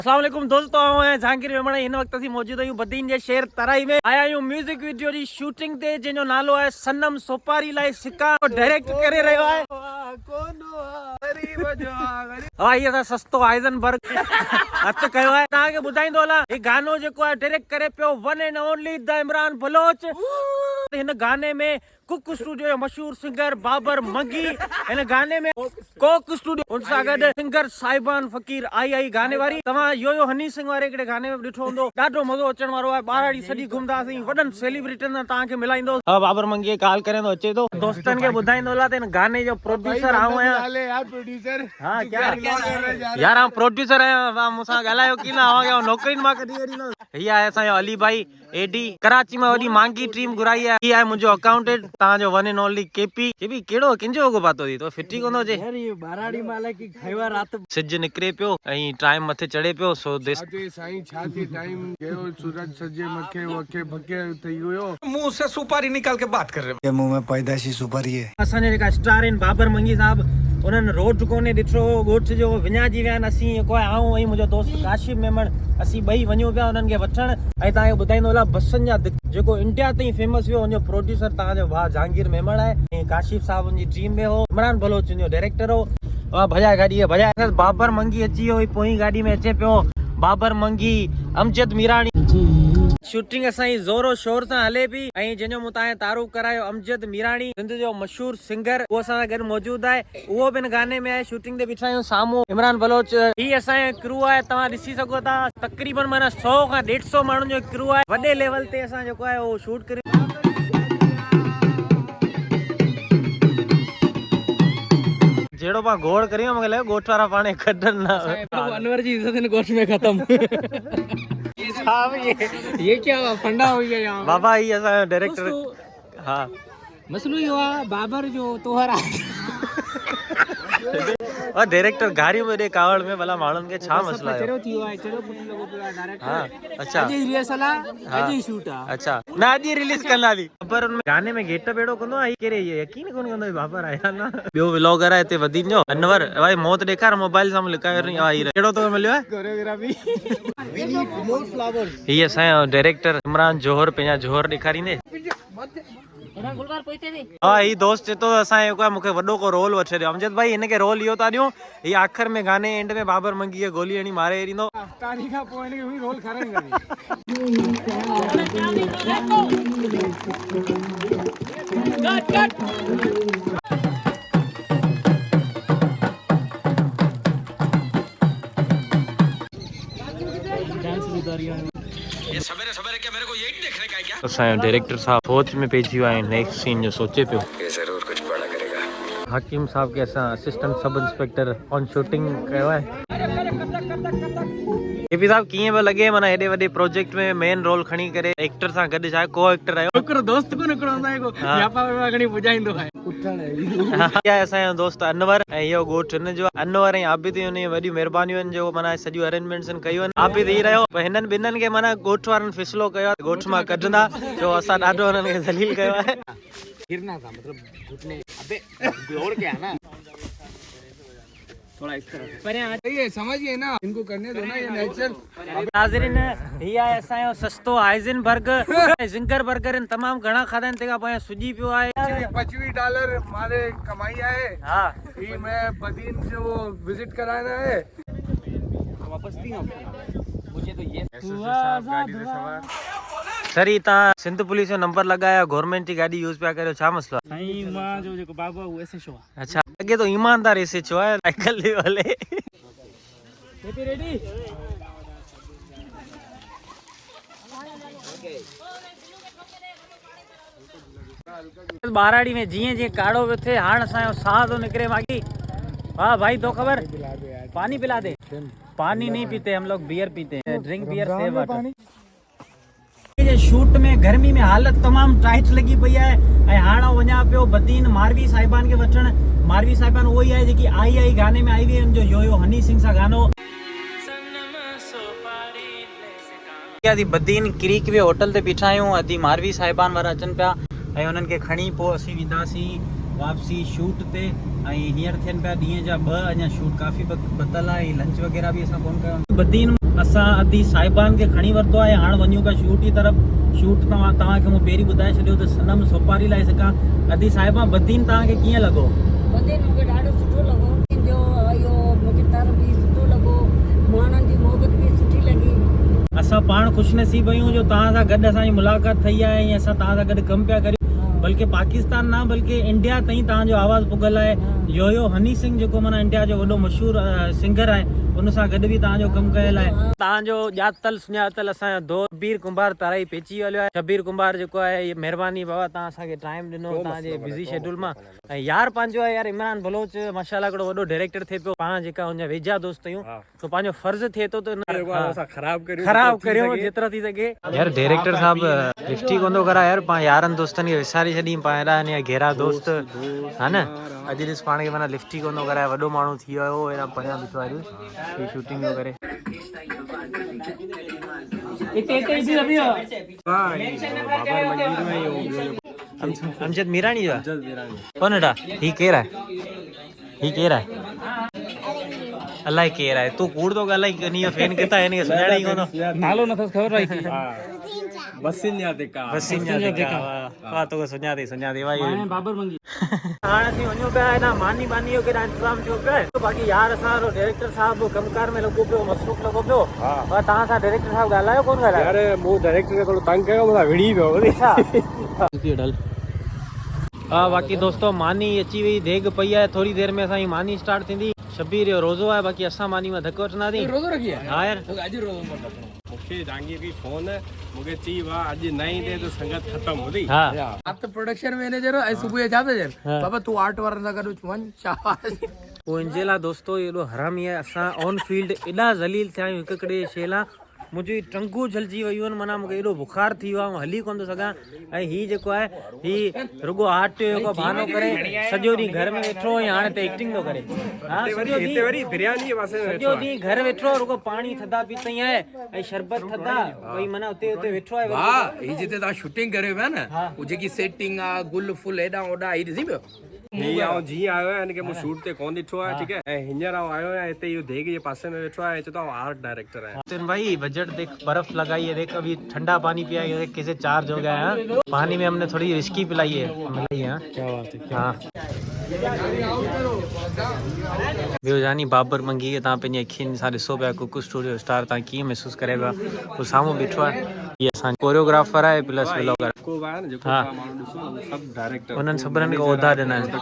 अस्सलाम वालेकुम दोस्तों, मैं जहांगीर वेमणा इन वक्त असीं मौजूद आहियूं बदीन जे शहर तराई में। आया आहियूं म्यूजिक वीडियो जी शूटिंग ते, जंहिंजो नालो आहे सनम सोपारी लाइ सिका। डायरेक्ट करे रहियो आहे भाई असां सस्तो हाइज़नबर्ग हथ कयो आहे। तव्हांखे ॿुधाईंदो हलां, ही गानो जेको आहे डायरेक्ट करे पियो one and only the Imran Baloch. हिन गाने में कुक स्टूडियो जो मशहूर सिंगर बाबर मंगी हिन गाने में कोक स्टूडियो उन सां गॾु सिंगर साहिबान फ़कीर आई गाने वारी। तव्हां यो हनी सिंह वारे हिकिड़े गाने में ॾिठो हूंदो, ॾाढो मज़ो अचण वारो आहे। ॿारहाड़ी सॼी घुमंदासीं, वॾनि सेलिब्रिटियुनि सां तव्हांखे मिलाईंदो। बाबर मंगी कॉल करे थो अचे थो, दोस्तनि खे ॿुधाईंदो हलां त हिन गाने जो प्रोड्यूसर आऊं आहियां। प्रोड्यूसर हाँ क्या यार, आऊं प्रोड्यूसर आहियां, मूंसां ॻाल्हायो की न आवां नौकरियुनि मां कढी छॾींदो। हीअ आहे असांजो अली भाई एडी, कराची में वॾी महांगी टीम घुराई आहे। हीअ आहे मुंहिंजो अकाउंटेंट, तव्हांजो वन एंड ओनली केपी। कहिड़ो किंजो अघु पातो थी तो फिटी कोन अचे। ॿारहाड़ी माल की खैवा रात सिज निकिरे पियो ऐं टाइम मथे चढ़े पियो। सो देश साईं छाती टाइम गयो, सूरज सजे मखे वखे भके थई हुयो। मुंह से सुपारी निकाल के बात कर रहे हो। ये मुंह में पैदाशी सुपारी है। असांजा जेका स्टार आहिनि बाबर मंगी साहब, उन्हनि रोड कोन्हे ॾिठो ॻोठ जो, विञाइजी विया आहिनि। असीं जेको आहे आऊं ऐं मुंहिंजो दोस्त काशिफ मेमण, असीं ॿई वञूं पिया उन्हनि खे वठण। ऐं तव्हांखे ॿुधाईंदो हलां बसनि जा जेको इंडिया ताईं फेमस वियो, हुनजो प्रोड्यूसर तव्हांजो भाउ जहांगीर मेमण आहे ऐं काशिफ साहब उनजी टीम में हो। इमरान बलोच उनजो डायरेक्टर हो। भॼाए गाॾी भॼाए बाबर मंगी अची वियो, पोइ गाॾी में अचे पियो बाबर मंगी, अमजद मीरानी। शूटिंग असांजी ज़ोरो शोर सां हले पई ऐं जंहिंजो मूं तव्हांखे तारुफ़ करायो अमजद मीरानी, सिंध जो मशहूर सिंगर, उहो असां सां गॾु मौजूदु आहे। उहो बि हिन गाने में आहे। शूटिंग ते बीठा आहियूं साम्हूं इमरान बलोच। ही असांजो क्रू आहे, तव्हां ॾिसी सघो था। तक़रीबन माना 100 खां 150 माण्हुनि जो क्रू आहे। वॾे लेवल ते असां जेको आहे उहो शूट करे। जेड़ो पा गोड़ करियो, मूंखे लॻो ॻोठ वारा पाणे कढनि न। अनवर जी इज्जत इन ॻोठ में ख़त्म। साहब ये क्या फंडा हो गया यहाँ बाबा। ही असांजो डायरेक्टर। हाँ मसलो ये हुआ बाबर जो तोहरा और डायरेक्टर गाड़ी में दे कावड़ में भला माण्हुनि खे छा मसला है। हाँ अच्छा अॼु शूट आहे। अच्छा न अॼु रिलीज कंदा थी, पर उन गाने में गेटअप एड़ो कंदो आहे केरे यकीन कोन कंदो बाबर आया न। ॿियो व्लॉगर आहे हिते वधीन जो अनवर। भाई मौत ॾेखार मोबाइल सां लिकायो रही आई केड़ो तो मिलियो आहे कोरियोग्राफी। ही असांजो डायरेक्टर इमरान जोहर पंहिंजा जोहर ॾेखारींदे। हाँ ही दोस्त चए थो असांजो को मूंखे वॾो को रोल वठे ॾियो। अमजद भाई हिनखे रोल इहो था ॾियूं, ही आख़िर में गाने एंड में बाबर मंगी खे गोली हणी मारे ॾींदो। ये सवेरे सवेरे क्या मेरे को यही देखने का है क्या? असांजो डायरेक्टर साहब सोच में पइजी वियो आहे, नेक्स्ट सीन जो सोचे पियो। ये जरूर कुछ बड़ा करेगा। हकीम साहब के असां assistant sub inspector on shooting कयो आहे। केपी साहब कीअं पियो लॻे, माना हेॾे वॾे प्रोजेक्ट में मेन रोल खणी करे एक्टर सां गॾु छा को एक्टर आयो हिकिड़ो दोस्त को निकिरो खणी पुॼाईंदो आहे। असांजो दोस्त अनवर ऐं इहो ॻोठ हिन जो। अनवर ऐं आबिद हुन वॾियूं महिरबानियूं आहिनि जो माना सॼियूं अरेंजमेंट्स कयूं आहिनि। आबिद ही रहियो, पर हिननि ॿिन्हिनि खे माना ॻोठ वारनि फिसलो कयो आहे, ॻोठ मां कढंदा जो असां ॾाढो हुननि खे ज़लील कयो आहे। गिरना था मतलब घुटने अबे जोड़ के आना थोड़ा इस तरह पर ये समझिए ना, इनको करने दो ना, ये नेचर। नाज़रीन ही आहे असांजो सस्तो हाइज़नबर्ग जिंगर बर्गर इन तमाम घणा खाधा आहिनि, तंहिंखां पोइ सुजी पियो आहे। $25 हमारे कमाई आहे। हाँ ये मैं बदीन से वो विजिट कराना है। वापस नहीं मुझे तो ये सर ही तव्हां सिंध पुलिस जो नंबर लगाया, गवर्नमेंट जी गाड़ी यूज़ पिया करियो, छा मसलो आहे? साईं मां जो जेको बाबा वो ऐसे शो आहे। अच्छा लॻे तो ईमानदार ऐसे शो आहे, साइकिल ते हले। केपी रेडी ॿारहाड़ी में जीअं जीअं काढ़ो पियो थिए, हाणे असांजो साह थो निकिरे मागी। हाँ भाई तो खबर पानी पिला दे। पानी नहीं पीते हम लोग, बियर पीते हैं। Drink beer save water. Shoot में गर्मी में हालत तमाम टाइट लगी पई है ऐं हाणे वञा पियो बदीन मारवी साहिबान के वठण। मारवी साहिबान उहो ई आहे जेकी आई गाने में आई हुई, हुनजो यो हनी सिंह सां गानो। अदी बदीन क्रीक वे होटल ते बीठा आहियूं, अदी मारवी साहिबान वारा अचनि पिया ऐं उन्हनि खे खणी पोइ असीं वेंदासीं वापसी शूट ते। ऐं हींअर थियनि पिया ॾींहं जा 2, अञा शूट काफ़ी बतल आहे। लंच वग़ैरह बि असां कोन कयो। बदीन असां अदी साहिबान खे खणी वरितो आहे। हाणे वञूं था शूट जी तरफ़। शूट तव्हांखे मूं पहिरीं ॿुधाए छॾियो त सनम सोपारी लाइ सघां। अदी साहिबा बदीन तव्हांखे कीअं लॻो? बदीन मूंखे ॾाढो सुठो लॻो। जो इहो मूंखे तर बि सुठो लॻो, माण्हुनि जी मोहबत बि सुठी लॻी। असां पाण ख़ुशनसीब आहियूं जो तव्हां सां गॾु असांजी मुलाक़ात थी आहे ऐं असां तव्हां सां गॾु कमु पिया करियूं। बल्कि पाकिस्तान न बल्कि इंडिया ताईं तव्हांजो आवाज़ पुगल आहे। यो हनी सिंह जेको माना इंडिया जो वॾो मशहूरु सिंगर आहे, उन सां गॾु बि तव्हांजो कमु कयल आहे। तव्हांजो ॼातल सुञातल असांजो दोस्त शबीर कुंभार तराई पइजी वियो आहे। शबीर कुंभार जेको आहे, इहे महिरबानी बाबा तव्हां असांखे टाइम ॾिनो तव्हांजे बिज़ी शेड्यूल मां। ऐं यार पंहिंजो आहे यार इमरान बलोच माशाल्लाह हिकिड़ो वॾो डायरेक्टर थिए पियो। पाण जेका हुनजा वेझा दोस्त आहियूं तो पंहिंजो फर्ज़ थिए थो त ख़राब करियो जेतिरो थी सघे। यार डायरेक्टर साहब लिफ्टी कोन थो कराए यार, पाण यारनि दोस्तनि खे विसारे छॾी। पाण हेॾा घेरा दोस्त हा न, अॼु ॾिस पाण खे माना लिफ्टी कोन थो कराए, वॾो माण्हू थी वियो हो। हेॾा परियां बीठो आहे शूटिंग थो करे। अमजद मीरानी जो कौन हेॾा? ही केरु आहे? ही केरु आहे? अलाए केरु आहे? तूं कूड़ थो ॻाल्हाई कनी फैन किथां आहे? हिनखे सुञाणे ई कोन नालो नथो ख़बर आहे। तोखे सुञाती भाई बाबर मंगी। हाणे असीं वञूं पिया हेॾा मानी बानी जो केॾा इंतज़ाम थियो पियो आहे। बाक़ी यार असांजो डायरेक्टर साहिबु कमकार में लॻो पियो, मसरूफ़ लॻो पियो। पर तव्हां सां डायरेक्टर साहिबु ॻाल्हायो कोन ॻाल्हायो? यार मूं डायरेक्टर खे थोरो तंग कयो, मूंखां विड़ी पियो। हा बाक़ी दोस्तो मानी अची वई, देग पई आहे। थोरी देरि में असांजी मानी स्टार्ट थींदी। शबीर जो रोज़ो आहे, बाक़ी असां मानी में धक वठंदासीं। रोज़ो रखी आहे? हा यार अॼु रोज़ो मूंखे जहांगीर की फोन मूंखे चई वाह अॼु नई ते तो संगत ख़तम होदी। हा आप तो प्रोडक्शन मैनेजर हो, सुबह जा जन बाबा तू आर्ट वारनि सां गॾु वञ शाबाश। पोइ इन जे लाइ दोस्तो एॾो हरामी आहे। असां ऑन फील्ड एॾा ज़लील थिया आहियूं हिकु हिकिड़े शइ लाइ। मुंहिंजी टंगूं जलिजी वियूं आहिनि, माना मूंखे एॾो बुखार थी वियो आहे, हली कोन थो सघां। ऐं हीउ जेको आहे हीउ रुगो आर्ट जो जेको बहानो करे सॼो ॾींहुं घर में वेठो ऐं हाणे त एक्टिंग थो करे। हा सॼो ॾींहुं घर वेठो, रुगो पाणी थधा पीतई आहे ऐं शरबत थधा भई माना उते वेठो आहे। वाह ही जिते तव्हां शूटिंग करे विया न, वो जेकी सेटिंग आहे गुल फुल हेॾां होॾां ही ॾिसी पियो। जीअं आयो आहियां हिनखे मूं शूट ते कोन ॾिठो आहे, ठीकु आहे। ऐं हींअर आयो आहियां हिते इहो देग जे पासे में वेठो आहे, चवंदो आर्ट डायरेक्टर है। भाई बजट देख, बर्फ लगाई है देख, अभी ठंडा पानी पिया है, कैसे चार्ज हो गया है। पानी में हमने थोड़ी विस्की पिलाई है। क्या बात है। हाँ ॿियो जानी बाबर मंगी के तव्हां पंहिंजी अखियुनि सां ॾिसो पिया कुकु स्टूडियो स्टार तव्हां कीअं महसूसु करे पिया। उहो साम्हूं बीठो आहे, हीअ असां कोरियोग्राफर आहे प्लस व्लॉगर। हाँ उन्हनि सभिनीनि खे उहिदा ॾिना आहिनि।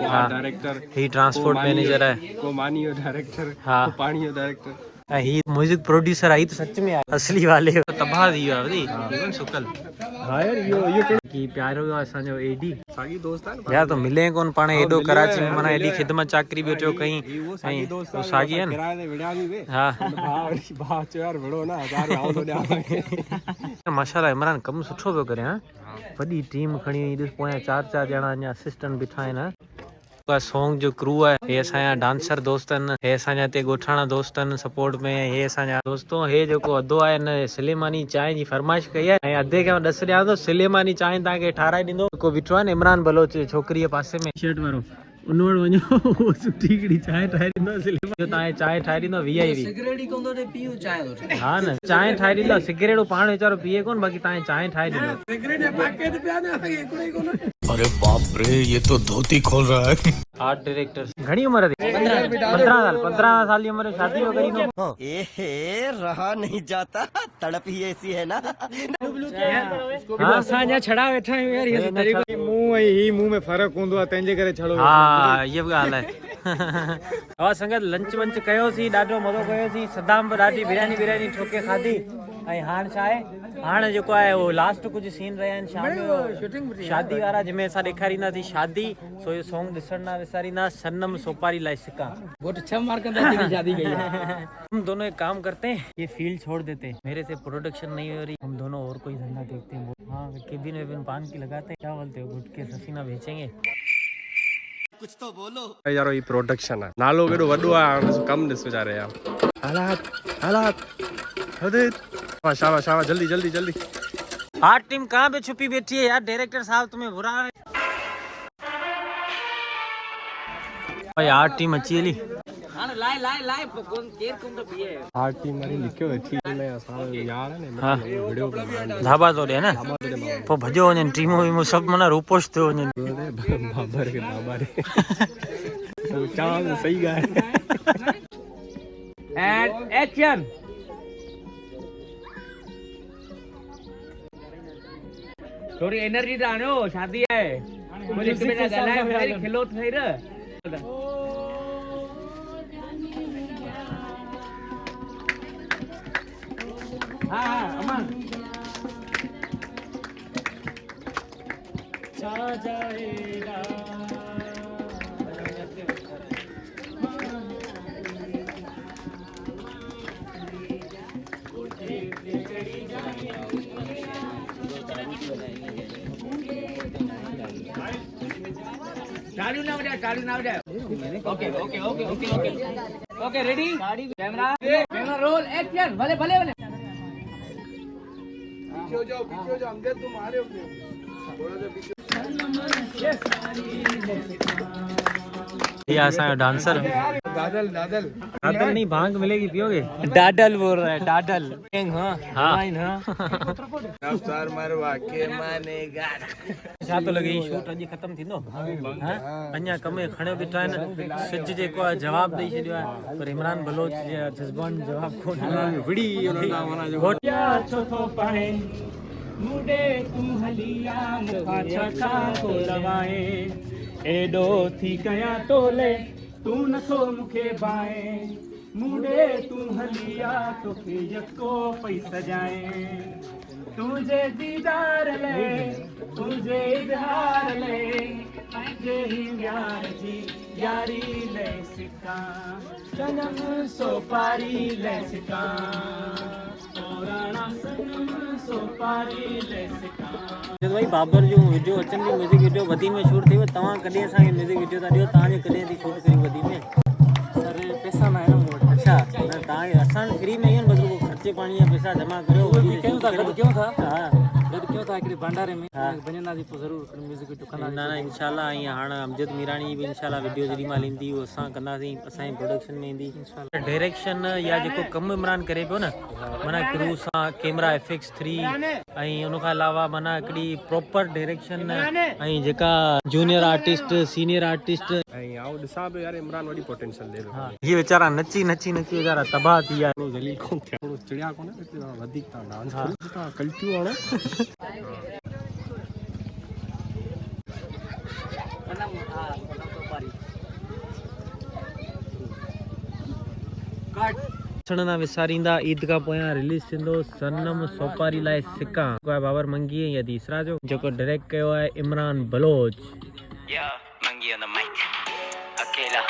हाँ ही ट्रांसपोर्ट मैनेजर आहे, को मानी जो डायरेक्टर, हाँ पानी जो डायरेक्टर, ऐं ही म्यूजिक प्रोड्यूसर आहे। त सच में आहे असली वाले तबाह थी वियो आहे जीवन शुक्ल। हाँ यार इहो की प्यारो असांजो एडी सागी दोस्त आहे यार, तो मिले कोन पाण एडो कराची में माना एडी खिदमत चाकरी वेठो कई ऐं वो सागी है न। हाँ भाउ चयो यार विड़ो न हज़ार आउं थो ॾियां। माशाल्लाह इमरान कमु सुठो पियो करे। हाँ वॾी टीम खणी वई, ॾिस पोयां 4 ॼणा अञा असिस्टेंट बीठा आहिनि। सॉन्ग जो क्रू आहे, हे असांजा डांसर दोस्त आहिनि, हे असांजा हिते ॻोठाणा दोस्त आहिनि सपोर्ट में। हे असांजा दोस्तो, हे जेको अधो आहे न सिलेमानी चांहि जी फरमाइश कई आहे ऐं अधे खे ॾस ॾियां थो सिलेमानी चांहि तव्हांखे ठाराए ॾींदो। जेको बीठो आहे न इमरान बलोच छोकिरी जे पासे में शर्ट वारो, उन वटि वञो, उहो सुठी हिकिड़ी चांहि ठाहे ॾींदो। तव्हांखे चांहि ठाहे ॾींदो VIP। हा न चांहि ठाहे ॾींदो, सिगरेट पाण वीचारो पीए कोन, बाक़ी तव्हांखे चांहि ठाहे ॾींदो। अरे बाप रे ये तो धोती खोल रहा है। आर्ट डायरेक्टर घणी उम्र थी? 15 साल की उम्र में शादी हो गई नो। ए रहा नहीं जाता, तड़प ही ऐसी है ना। असांजा छड़ा वेठा आहियूं यार, ये तरीक़ो मुंह ऐं ही मुंह में फ़र्क़ु हूंदो आहे, तंहिंजे करे छड़ो। हा इहा बि ॻाल्हि आहे। हा संगत लंच वंच कयोसीं, ॾाढो मज़ो कयोसीं। सदाम बि ॾाढी बिरयानी ठोके खाधी। ऐं हाणे छा आहे, हाणे जेको आहे उहो लास्ट कुझु सीन रहिया आहिनि शाम जो शादी वारा, जंहिंमें असां ॾेखारींदासीं शादी। सो इहो सॉन्ग ॾिसण न विसारींदा, सनम सोपारी लाइ सिका। शादी गई है। हम दोनों एक काम करते हैं, ये फील्ड छोड़ देते हैं, मेरे से प्रोडक्शन नहीं हो रही, हम दोनों और कोई धंधा देखते हैं। हाँ केबिन वेबिन पान की लगाते हैं, क्या बोलते हो, गुटके ससीना बेचेंगे। कुछ तो बोलो यारो ये प्रोडक्शन है, नालो केॾो वॾो आहे, कम ॾिस वीचारे यार। हालात शाबाश शाबाश, जल्दी जल्दी जल्दी। आर्ट टीम कहाँ पे छुपी बैठी है यार, डायरेक्टर साहब तुम्हें बुरा है। भाई आर्ट टीम अची हली, हाँ धाबा तो ॾे न पोइ भॼो वञनि टीमूं वीमूं सभु माना रूपोश थियो वञनि सही ॻाल्हि एंड एक्शन थोड़ी एनर्जी तो आनो शादी है बोले तुम्हें ना गला है खिलो तो सही रह हाँ अमन चालू ना हो जाए okay ready camera roll action भले पीछे हो जाओ अंगद तुम आ रहे हो थोड़ा सा पीछे ये असांजो डांसर दादल दादल नहीं भांग मिलेगी पियोगे डाडल बोल रहा है डाडल हाँ रफ्तार मरवा के मानेगा छा तो लगे शूट अॼु ख़तम थींदो हाँ अञा कम खणियो बीठा आहिनि सिज जेको आहे जवाब ॾेई छॾियो आहे पर इमरान बलोच जे जज़बान जवाब कोन विड़ी मुडे तू हलिया मुखा छका तो लवाए एडो थी कया तोले तू नसो मुखे बाए मुडे तू हलिया तो के यको पैसा जाए तुझे दीदार ले तुझे इजहार ले तुझे ही यार जी यारी ले सिका सनम सोपारी ले सिका जब भाई बाबर जो वीडियो अचनि थी म्यूज़िक वीडियो वधी में शूट थी तव्हां कॾहिं असांखे म्यूज़िक वीडियो था ॾियो तव्हांजे कॾहिं थी शूट करी वधी में सर पैसा न आहे न मूं वटि अच्छा न तव्हांखे असां फ्री में ई आहिनि बस ख़र्चे पाणी जा पैसा जमा करियो कयूं था हा गॾु कयूं था हिकिड़े भंडारे में वञंदासीं पोइ ज़रूरु म्यूज़िक वीडियो कंदासीं न इंशाल्लाह ऐं हाणे अमजद मीरानी बि इंशाल्लाह वीडियो जेॾी महिल ईंदी उहो असां कंदासीं असांजी प्रोडक्शन में ईंदी डायरेक्शन या जेको कमु इमरान करे पियो न माना क्रू सां कैमरा एफेक्ट्स 3 ऐं उन खां अलावा माना हिकिड़ी प्रॉपर डायरेक्शन ऐं जेका जूनियर आर्टिस्ट सीनियर आर्टिस्ट ऐं आउं ॾिसां पियो यार इमरान वॾी पोटेंशियल ॾे हाँ ये वेचारा नची वेचारा तबाह थी विया ज़लील कोन थिया थोरो चिड़िया कोन वधीक तव्हां डांस तव्हां कल्टियूं हाणे ॾिसण न विसारींदा ईद खां पोयां रिलीज़ थींदो सनम सोपारी लाइ सिका बाबर मंगी या तीसरा जो जेको डायरेक्ट कयो आहे इमरान बलोच मंगी on the mic अकेला